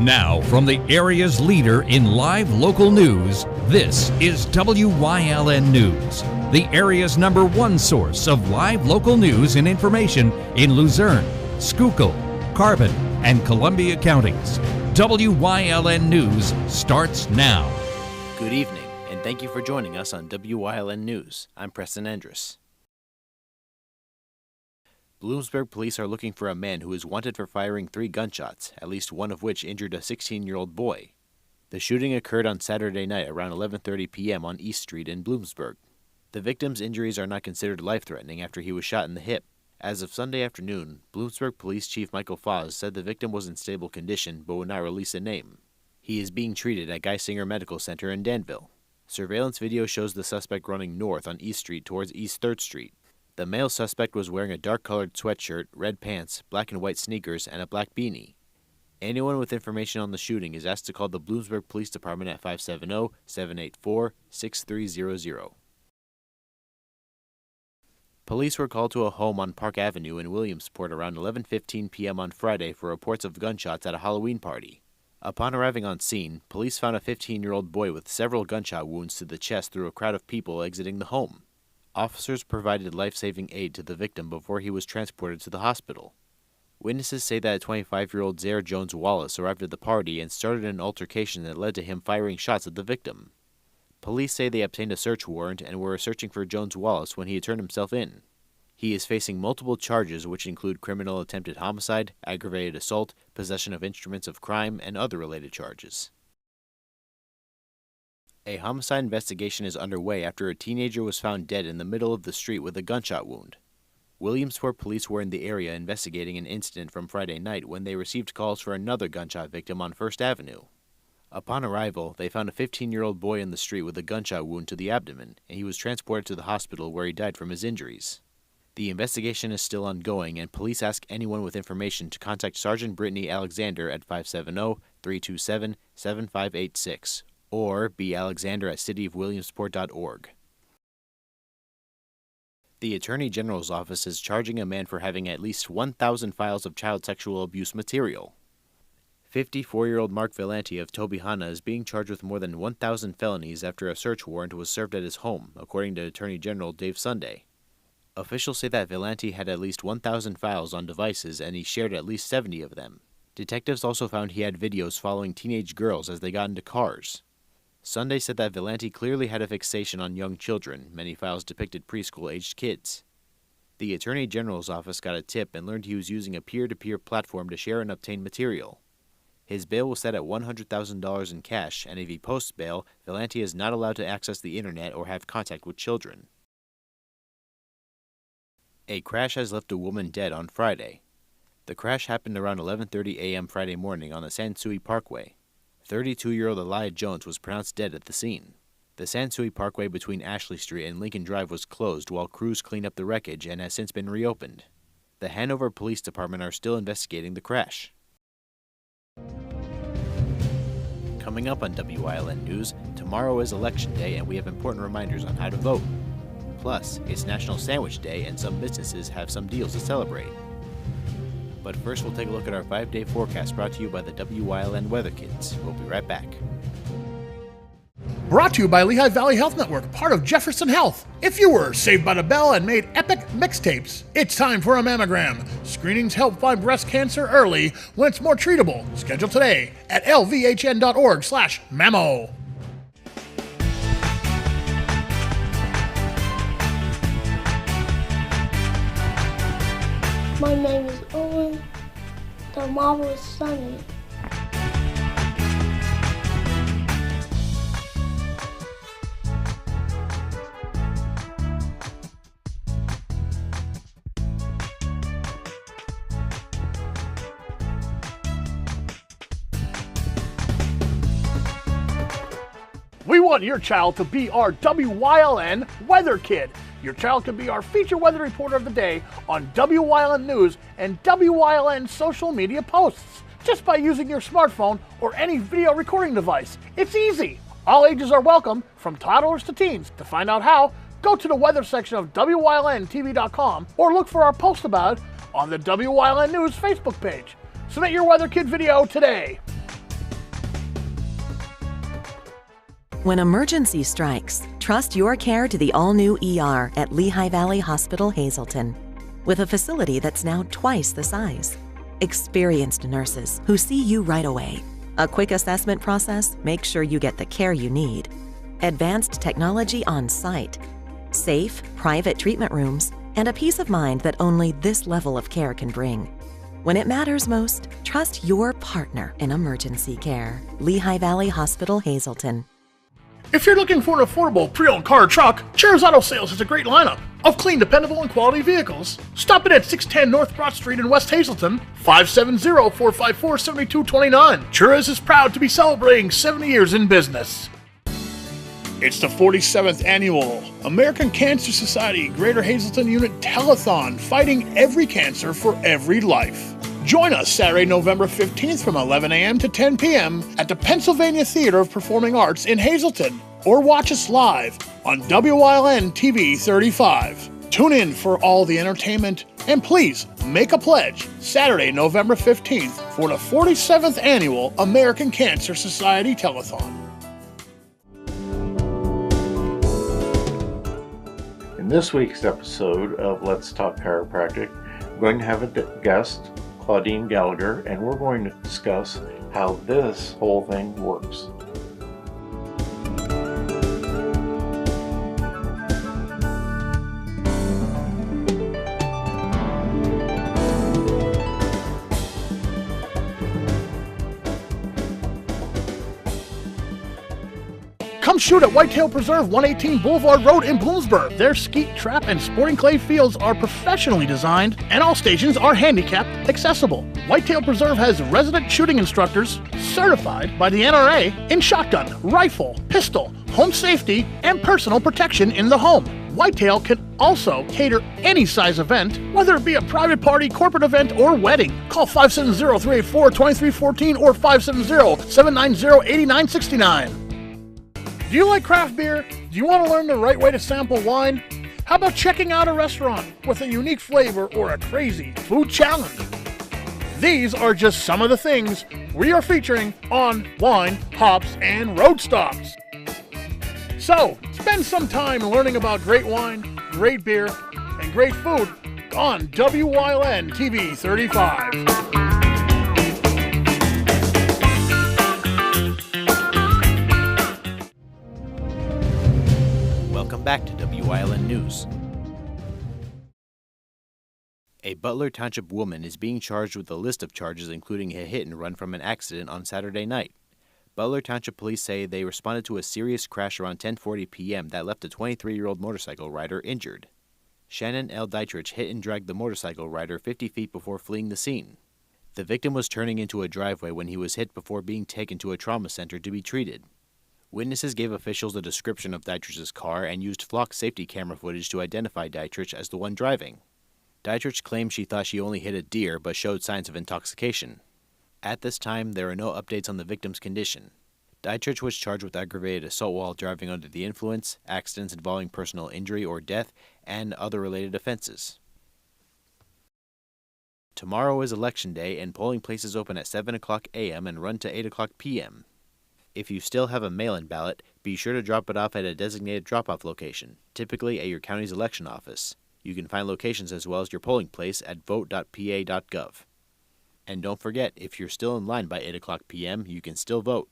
Now, from the area's leader in live local news, this is WYLN News, the area's #1 source of live local news and information in Luzerne, Schuylkill, Carbon, and Columbia counties. WYLN News starts now. Good evening, and thank you for joining us on WYLN News. I'm Preston Andrus. Bloomsburg police are looking for a man who is wanted for firing 3 gunshots, at least one of which injured a 16-year-old boy. The shooting occurred on Saturday night around 11:30 p.m. on East Street in Bloomsburg. The victim's injuries are not considered life-threatening after he was shot in the hip. As of Sunday afternoon, Bloomsburg Police Chief Michael Foz said the victim was in stable condition but would not release a name. He is being treated at Geisinger Medical Center in Danville. Surveillance video shows the suspect running north on East Street towards East 3rd Street. The male suspect was wearing a dark-colored sweatshirt, red pants, black and white sneakers, and a black beanie. Anyone with information on the shooting is asked to call the Bloomsburg Police Department at 570-784-6300. Police were called to a home on Park Avenue in Williamsport around 11:15 p.m. on Friday for reports of gunshots at a Halloween party. Upon arriving on scene, police found a 15-year-old boy with several gunshot wounds to the chest through a crowd of people exiting the home. Officers provided life-saving aid to the victim before he was transported to the hospital. Witnesses say that 25-year-old Zaire Jones Wallace arrived at the party and started an altercation that led to him firing shots at the victim. Police say they obtained a search warrant and were searching for Jones Wallace when he had turned himself in. He is facing multiple charges which include criminal attempted homicide, aggravated assault, possession of instruments of crime, and other related charges. A homicide investigation is underway after a teenager was found dead in the middle of the street with a gunshot wound. Williamsport police were in the area investigating an incident from Friday night when they received calls for another gunshot victim on 1st Avenue. Upon arrival, they found a 15-year-old boy in the street with a gunshot wound to the abdomen, and he was transported to the hospital where he died from his injuries. The investigation is still ongoing, and police ask anyone with information to contact Sergeant Brittany Alexander at 570-327-7586 or balexander@cityofwilliamsport.org. The Attorney General's office is charging a man for having at least 1,000 files of child sexual abuse material. 54-year-old Mark Valenti of Tobyhanna is being charged with more than 1,000 felonies after a search warrant was served at his home, according to Attorney General Dave Sunday. Officials say that Valenti had at least 1,000 files on devices and he shared at least 70 of them. Detectives also found he had videos following teenage girls as they got into cars. Sunday said that Valenti clearly had a fixation on young children. Many files depicted preschool-aged kids. The Attorney General's office got a tip and learned he was using a peer-to-peer platform to share and obtain material. His bail was set at $100,000 in cash, and if he posts bail, Valenti is not allowed to access the internet or have contact with children. A crash has left a woman dead on Friday. The crash happened around 11:30 a.m. Friday morning on the Sansui Parkway. 32-year-old Elia Jones was pronounced dead at the scene. The Sansui Parkway between Ashley Street and Lincoln Drive was closed while crews cleaned up the wreckage and has since been reopened. The Hanover Police Department are still investigating the crash. Coming up on WYLN News, tomorrow is Election Day and we have important reminders on how to vote. Plus, it's National Sandwich Day and some businesses have some deals to celebrate. But first, we'll take a look at our 5-day forecast brought to you by the WYLN Weather Kids. We'll be right back. Brought to you by Lehigh Valley Health Network, part of Jefferson Health. If you were saved by the bell and made epic mixtapes, it's time for a mammogram. Screenings help find breast cancer early when it's more treatable. Schedule today at lvhn.org/mammo. My name is Owen. The model is Sunny. We want your child to be our WYLN Weather Kid. Your child can be our feature weather reporter of the day on WYLN News and WYLN social media posts just by using your smartphone or any video recording device. It's easy. All ages are welcome, from toddlers to teens. To find out how, go to the weather section of WYLNTV.com or look for our post about it on the WYLN News Facebook page. Submit your Weather Kid video today. When emergency strikes, trust your care to the all-new ER at Lehigh Valley Hospital, Hazleton. With a facility that's now twice the size. Experienced nurses who see you right away. A quick assessment process makes sure you get the care you need. Advanced technology on site. Safe, private treatment rooms, and a peace of mind that only this level of care can bring. When it matters most, trust your partner in emergency care. Lehigh Valley Hospital, Hazleton. If you're looking for an affordable pre-owned car or truck, Cheers Auto Sales has a great lineup of clean, dependable, and quality vehicles. Stop in at 610 North Broad Street in West Hazleton, 570-454-7229. Cheers is proud to be celebrating 70 years in business. It's the 47th Annual American Cancer Society Greater Hazleton Unit Telethon, fighting every cancer for every life. Join us Saturday, November 15th from 11 a.m. to 10 p.m. at the Pennsylvania Theater of Performing Arts in Hazleton, or watch us live on Wyln TV 35. Tune in for all the entertainment, and please make a pledge Saturday, November 15th for the 47th Annual American Cancer Society Telethon. In this week's episode of Let's Talk Chiropractic, we're going to have a guest, Claudine Gallagher, and we're going to discuss how this whole thing works. Come shoot at Whitetail Preserve, 118 Boulevard Road in Bloomsburg. Their skeet, trap, and sporting clay fields are professionally designed, and all stations are handicap accessible. Whitetail Preserve has resident shooting instructors certified by the NRA in shotgun, rifle, pistol, home safety, and personal protection in the home. Whitetail can also cater any size event, whether it be a private party, corporate event, or wedding. Call 570-384-2314 or 570-790-8969. Do you like craft beer? Do you want to learn the right way to sample wine? How about checking out a restaurant with a unique flavor or a crazy food challenge? These are just some of the things we are featuring on Wine, Hops, and Road Stops. So, spend some time learning about great wine, great beer, and great food on WYLN TV 35. Welcome back to WYLN News. A Butler Township woman is being charged with a list of charges including a hit and run from an accident on Saturday night. Butler Township police say they responded to a serious crash around 10:40 p.m. that left a 23-year-old motorcycle rider injured. Shannon L. Dietrich hit and dragged the motorcycle rider 50 feet before fleeing the scene. The victim was turning into a driveway when he was hit before being taken to a trauma center to be treated. Witnesses gave officials a description of Dietrich's car and used flock safety camera footage to identify Dietrich as the one driving. Dietrich claimed she thought she only hit a deer but showed signs of intoxication. At this time, there are no updates on the victim's condition. Dietrich was charged with aggravated assault while driving under the influence, accidents involving personal injury or death, and other related offenses. Tomorrow is Election Day, and polling places open at 7 o'clock a.m. and run to 8 o'clock p.m. If you still have a mail-in ballot, be sure to drop it off at a designated drop-off location, typically at your county's election office. You can find locations as well as your polling place at vote.pa.gov. And don't forget, if you're still in line by 8 o'clock p.m., you can still vote.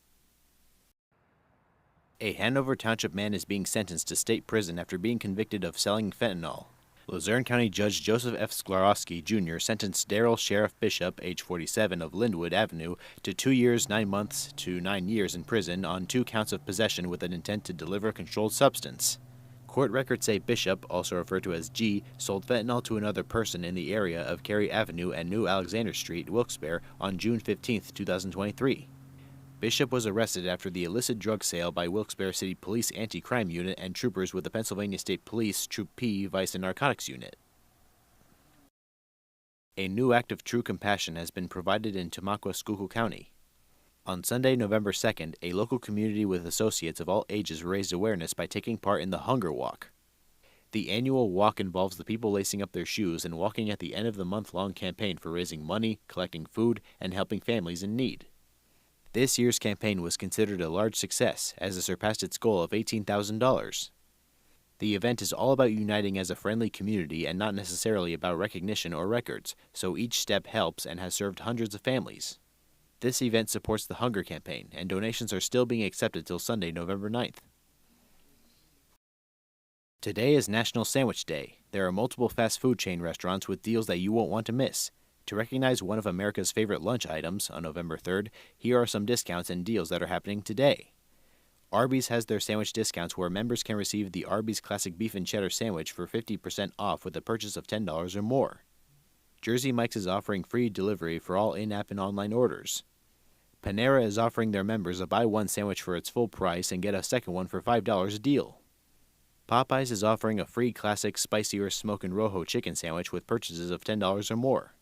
A Hanover Township man is being sentenced to state prison after being convicted of selling fentanyl. Luzerne County Judge Joseph F. Sklarowski Jr. sentenced Darrell Sheriff Bishop, age 47, of Linwood Avenue, to 2 years, 9 months to 9 years in prison on 2 counts of possession with an intent to deliver a controlled substance. Court records say Bishop, also referred to as G, sold fentanyl to another person in the area of Cary Avenue and New Alexander Street, Wilkes-Barre, on June 15, 2023. Bishop was arrested after the illicit drug sale by Wilkes-Barre City Police Anti-Crime Unit and troopers with the Pennsylvania State Police Troop P Vice and Narcotics Unit. A new act of true compassion has been provided in Tamaqua, Schuylkill County. On Sunday, November 2nd, a local community with associates of all ages raised awareness by taking part in the Hunger Walk. The annual walk involves the people lacing up their shoes and walking at the end of the month-long campaign for raising money, collecting food, and helping families in need. This year's campaign was considered a large success as it surpassed its goal of $18,000. The event is all about uniting as a friendly community and not necessarily about recognition or records, so each step helps and has served hundreds of families. This event supports the Hunger Campaign, and donations are still being accepted till Sunday, November 9th. Today is National Sandwich Day. There are multiple fast food chain restaurants with deals that you won't want to miss. To recognize one of America's favorite lunch items on November 3rd, here are some discounts and deals that are happening today. Arby's has their sandwich discounts where members can receive the Arby's Classic Beef and Cheddar Sandwich for 50% off with a purchase of $10 or more. Jersey Mike's is offering free delivery for all in-app and online orders. Panera is offering their members a buy one sandwich for its full price and get a second one for $5 deal. Popeyes is offering a free classic spicy or smoke and rojo chicken sandwich with purchases of $10 or more.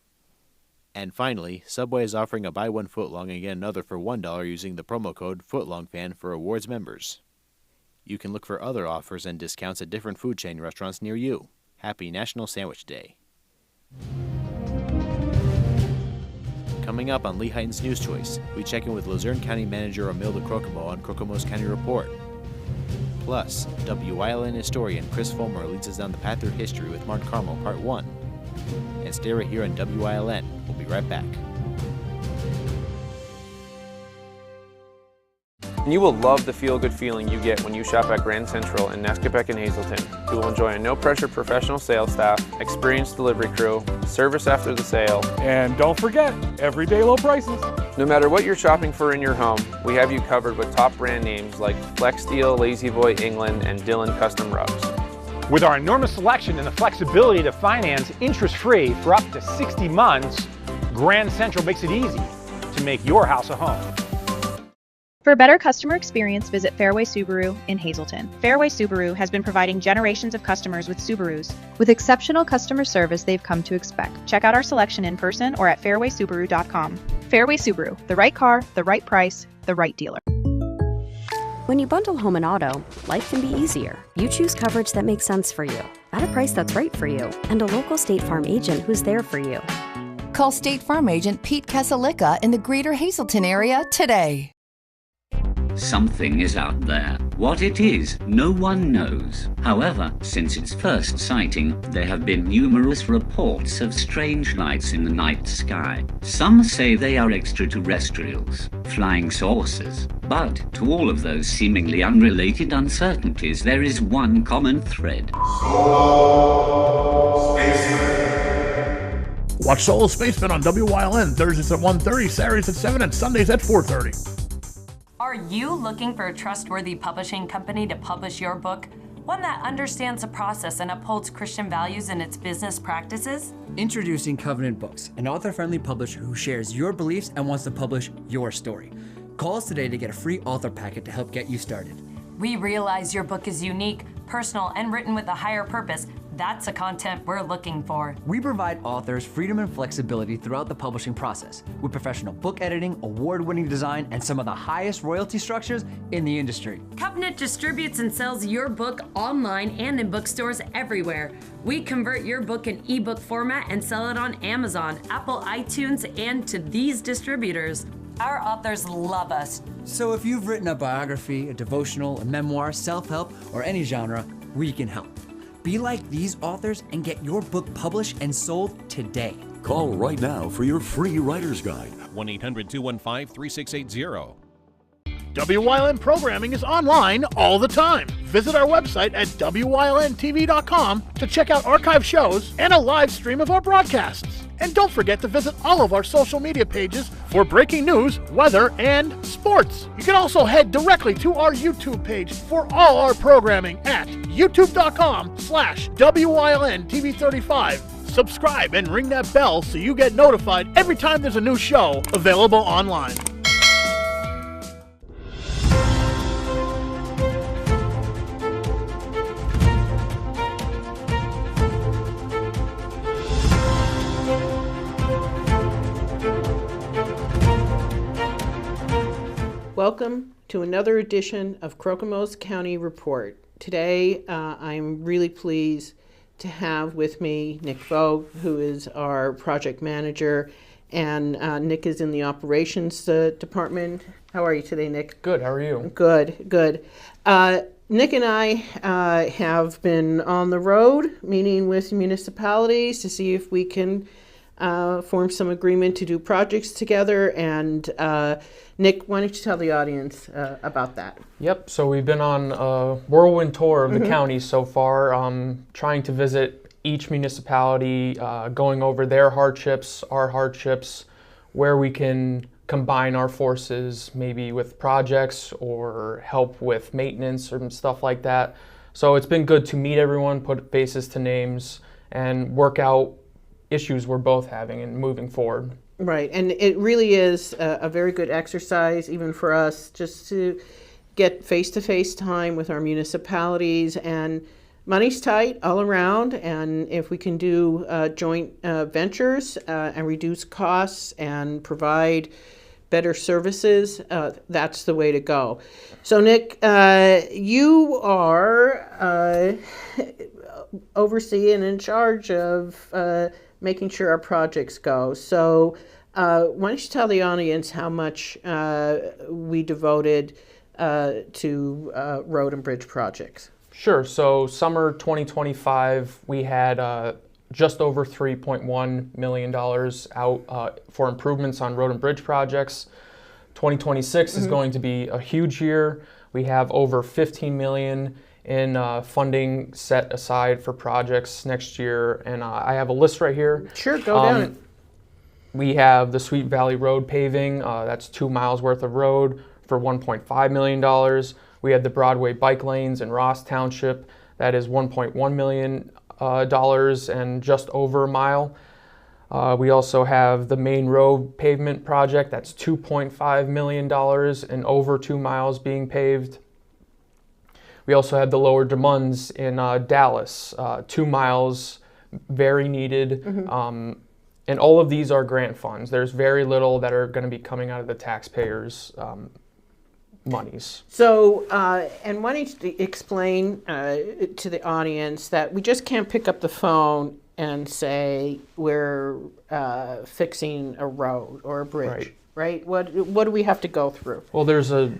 And finally, Subway is offering a buy one footlong and get another for $1 using the promo code FOOTLONGFAN for awards members. You can look for other offers and discounts at different food chain restaurants near you. Happy National Sandwich Day. Coming up on Lee Heighton's News Choice, we check in with Luzerne County Manager Emilda Crocomo on Crocomo's County Report. Plus, Wyln historian Chris Fulmer leads us down the path through history with Mount Carmel Part 1. And stay right here on Wyln. We'll be right back. You will love the feel-good feeling you get when you shop at Grand Central in Nescopeck and Hazleton. You will enjoy a no-pressure professional sales staff, experienced delivery crew, service after the sale, and don't forget, everyday low prices. No matter what you're shopping for in your home, we have you covered with top brand names like Flex Steel, Lazy Boy, England, and Dillon Custom Rugs. With our enormous selection and the flexibility to finance interest-free for up to 60 months, Grand Central makes it easy to make your house a home. For a better customer experience, visit Fairway Subaru in Hazleton. Fairway Subaru has been providing generations of customers with Subarus. With exceptional customer service they've come to expect. Check out our selection in person or at fairwaysubaru.com. Fairway Subaru, the right car, the right price, the right dealer. When you bundle home and auto, life can be easier. You choose coverage that makes sense for you, at a price that's right for you, and a local State Farm agent who's there for you. Call State Farm agent Pete Kesalika in the greater Hazleton area today. Something is out there. What it is, no one knows. However, since its first sighting, there have been numerous reports of strange lights in the night sky. Some say they are extraterrestrials, flying saucers. But to all of those seemingly unrelated uncertainties, there is one common thread. Solo Spaceman. Watch Solo Spaceman on WYLN Thursdays at 1:30, Saturdays at 7, and Sundays at 4:30. Are you looking for a trustworthy publishing company to publish your book? One that understands the process and upholds Christian values in its business practices? Introducing Covenant Books, an author-friendly publisher who shares your beliefs and wants to publish your story. Call us today to get a free author packet to help get you started. We realize your book is unique, personal, and written with a higher purpose. That's the content we're looking for. We provide authors freedom and flexibility throughout the publishing process with professional book editing, award-winning design, and some of the highest royalty structures in the industry. Covenant distributes and sells your book online and in bookstores everywhere. We convert your book in ebook format and sell it on Amazon, Apple iTunes, and to these distributors. Our authors love us. So if you've written a biography, a devotional, a memoir, self-help, or any genre, we can help. Be like these authors and get your book published and sold today. Call right now for your free writer's guide. 1-800-215-3680. WYLN programming is online all the time. Visit our website at WYLNTV.com to check out archive shows and a live stream of our broadcasts. And don't forget to visit all of our social media pages for breaking news, weather, and sports. You can also head directly to our YouTube page for all our programming at youtube.com/WYLNTV35. Subscribe and ring that bell so you get notified every time there's a new show available online. Welcome to another edition of Crocomo's County Report. Today, I'm really pleased to have with me Nick Vogt, who is our project manager, and Nick is in the operations department. How are you today, Nick? Good. How are you? Good, good. Nick and I have been on the road meeting with municipalities to see if we can form some agreement to do projects together. And Nick, why don't you tell the audience about that? Yep. So we've been on a whirlwind tour of the county so far, trying to visit each municipality, going over their hardships, our hardships, where we can combine our forces, maybe with projects or help with maintenance or stuff like that. So it's been good to meet everyone, put faces to names, and work out issues we're both having and moving forward. Right, and it really is a very good exercise, even for us, just to get face-to-face time with our municipalities. And money's tight all around, and if we can do joint ventures and reduce costs and provide better services, that's the way to go. So Nick, you are overseeing and in charge of making sure our projects go. So why don't you tell the audience how much we devoted to road and bridge projects? Sure. So summer 2025, we had just over $3.1 million out for improvements on road and bridge projects. 2026 is going to be a huge year. We have over $15 million in funding set aside for projects next year, and I have a list right here. Sure, go down it. We have the Sweet Valley Road paving. That's 2 miles worth of road for $1.5 million. We had the Broadway bike lanes in Ross Township. That is $1.1 million and just over a mile. We also have the main road pavement project. That's $2.5 million and over 2 miles being paved. We also had the Lower Demunds in Dallas, 2 miles, very needed. And all of these are grant funds. There's very little that are going to be coming out of the taxpayers' monies. So, and why don't you explain to the audience that we just can't pick up the phone and say we're fixing a road or a bridge, right? What do we have to go through? Well, there's a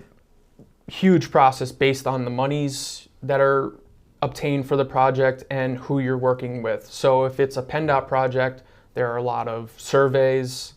huge process based on the monies that are obtained for the project and who you're working with. So if it's a PennDOT project, there are a lot of surveys,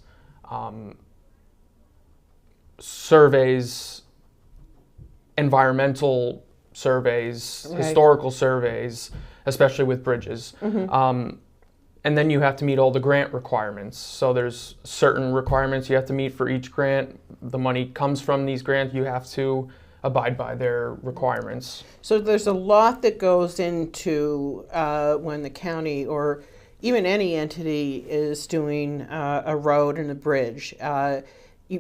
environmental surveys, historical surveys, especially with bridges. And then you have to meet all the grant requirements. So there's certain requirements you have to meet for each grant. The money comes from these grants. You have to abide by their requirements. So there's a lot that goes into when the county or even any entity is doing a road and a bridge.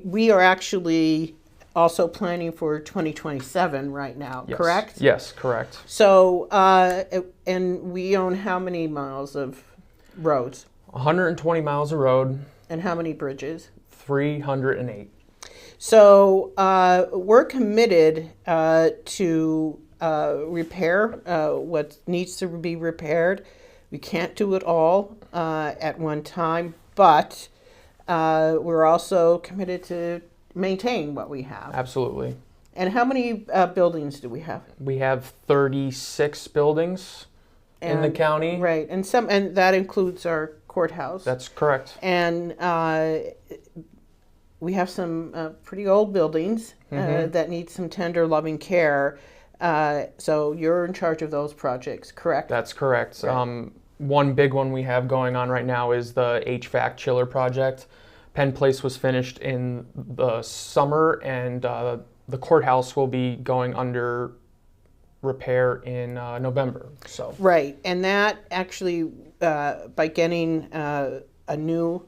We are actually also planning for 2027 right now, yes. Correct? Yes, correct. So, and we own how many miles of roads? 120 miles of road. And how many bridges? 308. So we're committed to repair what needs to be repaired. We can't do it all at one time, but we're also committed to maintain what we have. Absolutely. And how many buildings do we have? We have 36 buildings in the county. Right, and that includes our courthouse. That's correct. And we have some pretty old buildings that need some tender, loving care. So you're in charge of those projects, correct? That's correct. Right. One big one we have going on right now is the HVAC chiller project. Penn Place was finished in the summer, and the courthouse will be going under repair in November. So right, and that actually, by getting a new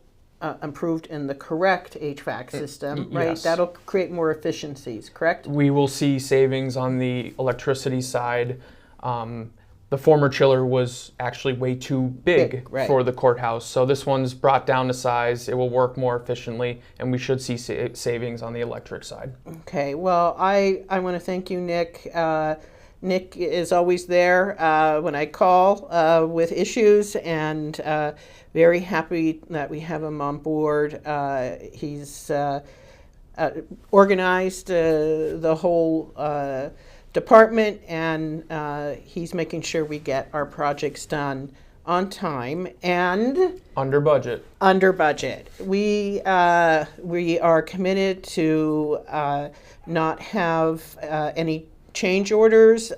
improved in the correct HVAC system, right? Yes. That'll create more efficiencies, correct? We will see savings on the electricity side. The former chiller was actually way too big right. for the courthouse, so this one's brought down to size. It will work more efficiently, and we should see savings on the electric side. Okay, well, I want to thank you, Nick. Nick is always there when I call with issues, and very happy that we have him on board. He's organized the whole department, and he's making sure we get our projects done on time and under budget. Under budget. We are committed to not have any change orders.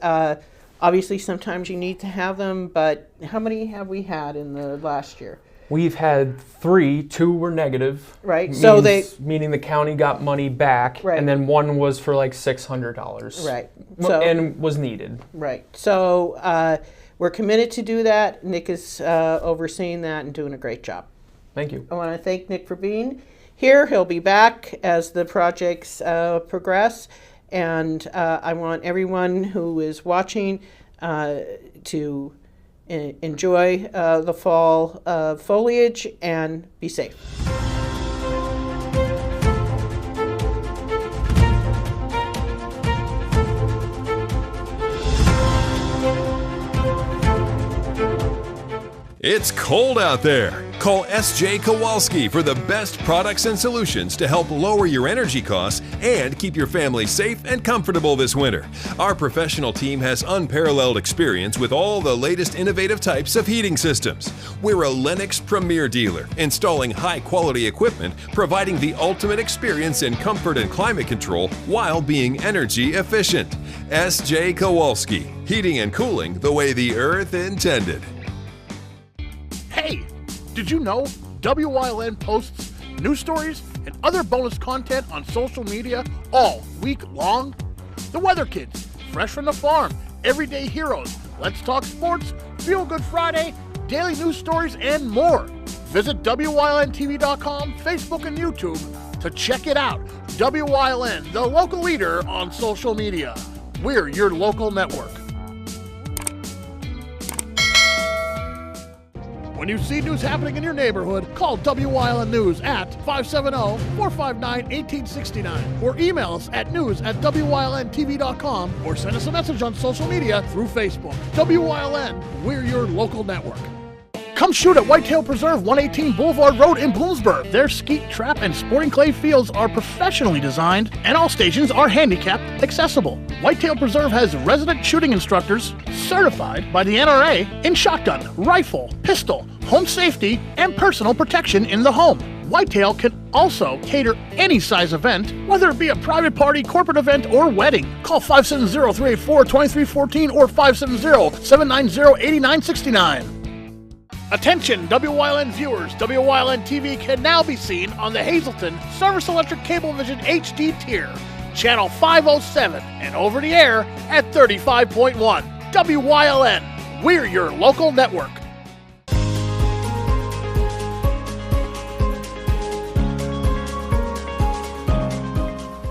Obviously, sometimes you need to have them, but how many have we had in the last year? We've had 3, 2 were negative. Right. So meaning the county got money back, right. And then one was for like $600. Right. And was needed. Right. So we're committed to do that. Nick is overseeing that and doing a great job. Thank you. I want to thank Nick for being here. He'll be back as the projects progress. And I want everyone who is watching to enjoy the fall foliage and be safe. It's cold out there. Call S.J. Kowalski for the best products and solutions to help lower your energy costs and keep your family safe and comfortable this winter. Our professional team has unparalleled experience with all the latest innovative types of heating systems. We're a Lennox Premier dealer, installing high-quality equipment, providing the ultimate experience in comfort and climate control while being energy efficient. S.J. Kowalski, heating and cooling the way the earth intended. Hey, did you know WYLN posts news stories and other bonus content on social media all week long? The Weather Kids, Fresh from the Farm, Everyday Heroes, Let's Talk Sports, Feel Good Friday, daily news stories, and more. Visit WYLNTV.com, Facebook, and YouTube to check it out. WYLN, the local leader on social media. We're your local network. When you see news happening in your neighborhood, call WYLN News at 570-459-1869 or email us at news@WYLNTV.com or send us a message on social media through Facebook. WYLN, we're your local network. Come shoot at Whitetail Preserve, 118 Boulevard Road in Bloomsburg. Their skeet, trap, and sporting clay fields are professionally designed, and all stations are handicapped accessible. Whitetail Preserve has resident shooting instructors certified by the NRA in shotgun, rifle, pistol, home safety, and personal protection in the home. Whitetail can also cater any size event, whether it be a private party, corporate event, or wedding. Call 570-384-2314 or 570-790-8969. Attention WYLN viewers, WYLN TV can now be seen on the Hazelton Service Electric Cablevision HD tier, channel 507, and over the air at 35.1. WYLN, we're your local network.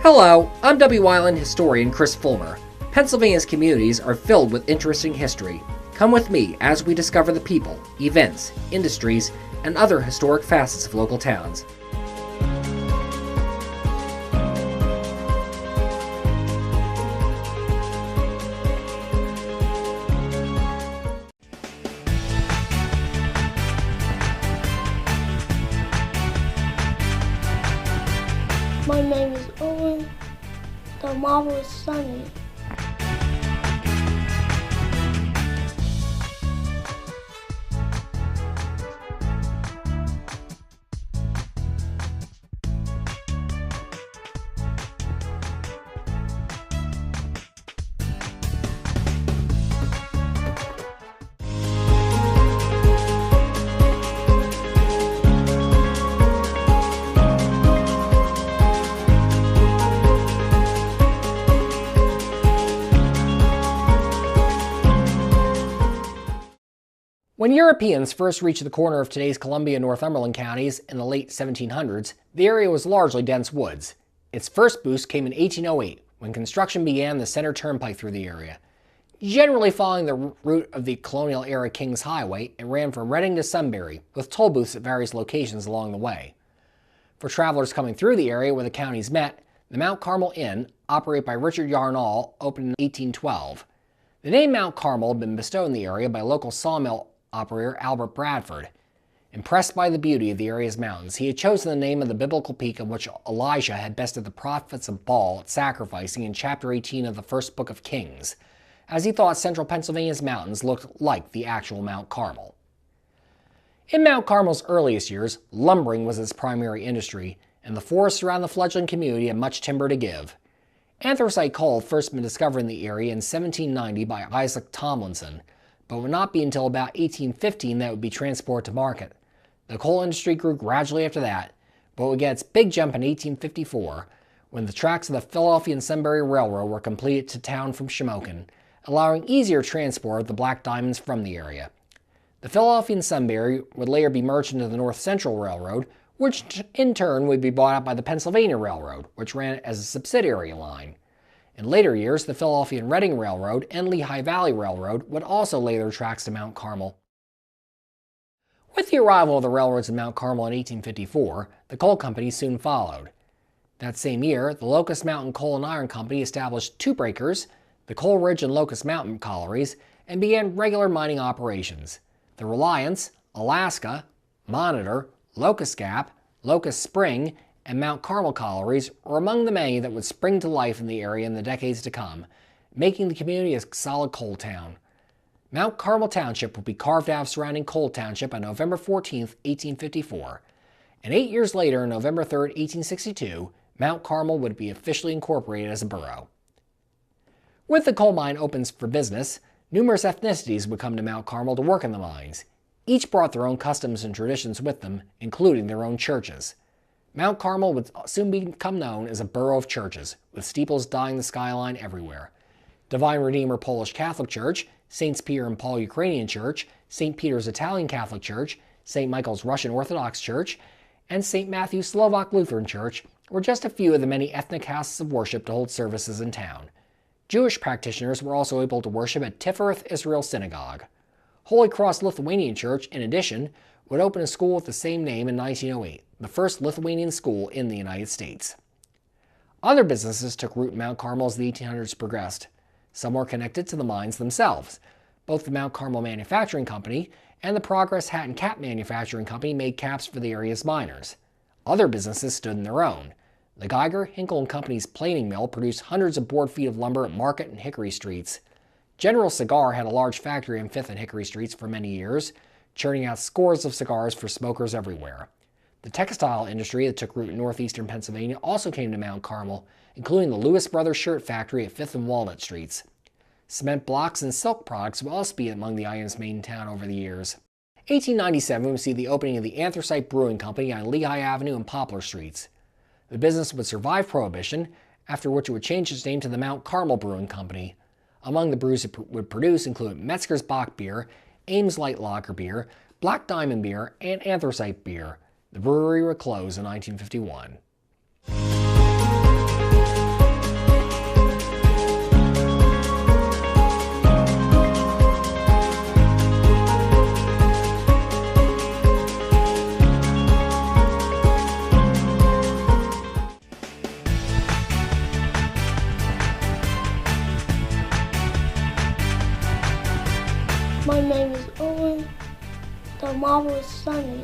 Hello, I'm WYLN historian Chris Fulmer. Pennsylvania's communities are filled with interesting history. Come with me as we discover the people, events, industries, and other historic facets of local towns. My name is Owen, the marvelous Sunny. When Europeans first reached the corner of today's Columbia and Northumberland counties in the late 1700s, the area was largely dense woods. Its first boost came in 1808, when construction began the center turnpike through the area. Generally following the route of the colonial-era Kings Highway, it ran from Reading to Sunbury, with toll booths at various locations along the way. For travelers coming through the area where the counties met, the Mount Carmel Inn, operated by Richard Yarnall, opened in 1812. The name Mount Carmel had been bestowed in the area by local sawmill operator Albert Bradford. Impressed by the beauty of the area's mountains, he had chosen the name of the biblical peak on which Elijah had bested the prophets of Baal at sacrificing in chapter 18 of the first book of Kings, as he thought central Pennsylvania's mountains looked like the actual Mount Carmel. In Mount Carmel's earliest years, lumbering was its primary industry, and the forests around the fledgling community had much timber to give. Anthracite coal had first been discovered in the area in 1790 by Isaac Tomlinson, but would not be until about 1815 that it would be transported to market. The coal industry grew gradually after that, but would get its big jump in 1854 when the tracks of the Philadelphia and Sunbury Railroad were completed to town from Shamokin, allowing easier transport of the black diamonds from the area. The Philadelphia and Sunbury would later be merged into the North Central Railroad, which in turn would be bought out by the Pennsylvania Railroad, which ran as a subsidiary line. In later years, the Philadelphia and Reading Railroad and Lehigh Valley Railroad would also lay their tracks to Mount Carmel. With the arrival of the railroads in Mount Carmel in 1854, the coal company soon followed. That same year, the Locust Mountain Coal and Iron Company established two breakers, the Coal Ridge and Locust Mountain collieries, and began regular mining operations. The Reliance, Alaska, Monitor, Locust Gap, Locust Spring, and Mount Carmel collieries were among the many that would spring to life in the area in the decades to come, making the community a solid coal town. Mount Carmel Township would be carved out of surrounding Coal Township on November 14, 1854, and 8 years later, on November 3, 1862, Mount Carmel would be officially incorporated as a borough. With the coal mine open for business, numerous ethnicities would come to Mount Carmel to work in the mines. Each brought their own customs and traditions with them, including their own churches. Mount Carmel would soon become known as a borough of churches, with steeples dotting the skyline everywhere. Divine Redeemer Polish Catholic Church, Saints Peter and Paul Ukrainian Church, St. Peter's Italian Catholic Church, St. Michael's Russian Orthodox Church, and St. Matthew's Slovak Lutheran Church were just a few of the many ethnic houses of worship to hold services in town. Jewish practitioners were also able to worship at Tifereth Israel Synagogue. Holy Cross Lithuanian Church, in addition, would open a school with the same name in 1908, the first Lithuanian school in the United States. Other businesses took root in Mount Carmel as the 1800s progressed. Some were connected to the mines themselves. Both the Mount Carmel Manufacturing Company and the Progress Hat and Cap Manufacturing Company made caps for the area's miners. Other businesses stood in their own. The Geiger, Hinkle & Company's planing mill produced hundreds of board feet of lumber at Market and Hickory Streets. General Cigar had a large factory on 5th and Hickory Streets for many years, churning out scores of cigars for smokers everywhere. The textile industry that took root in northeastern Pennsylvania also came to Mount Carmel, including the Lewis Brothers Shirt Factory at 5th and Walnut Streets. Cement blocks and silk products will also be among the items made in town over the years. 1897 would see the opening of the Anthracite Brewing Company on Lehigh Avenue and Poplar Streets. The business would survive Prohibition, after which it would change its name to the Mount Carmel Brewing Company. Among the brews it would produce include Metzger's Bock Beer, Ames Light Lager Beer, Black Diamond Beer, and Anthracite Beer. The brewery would close in 1951. My name is Owen, the Marvelous Sunny.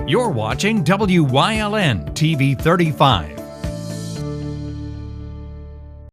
You're watching WYLN TV 35.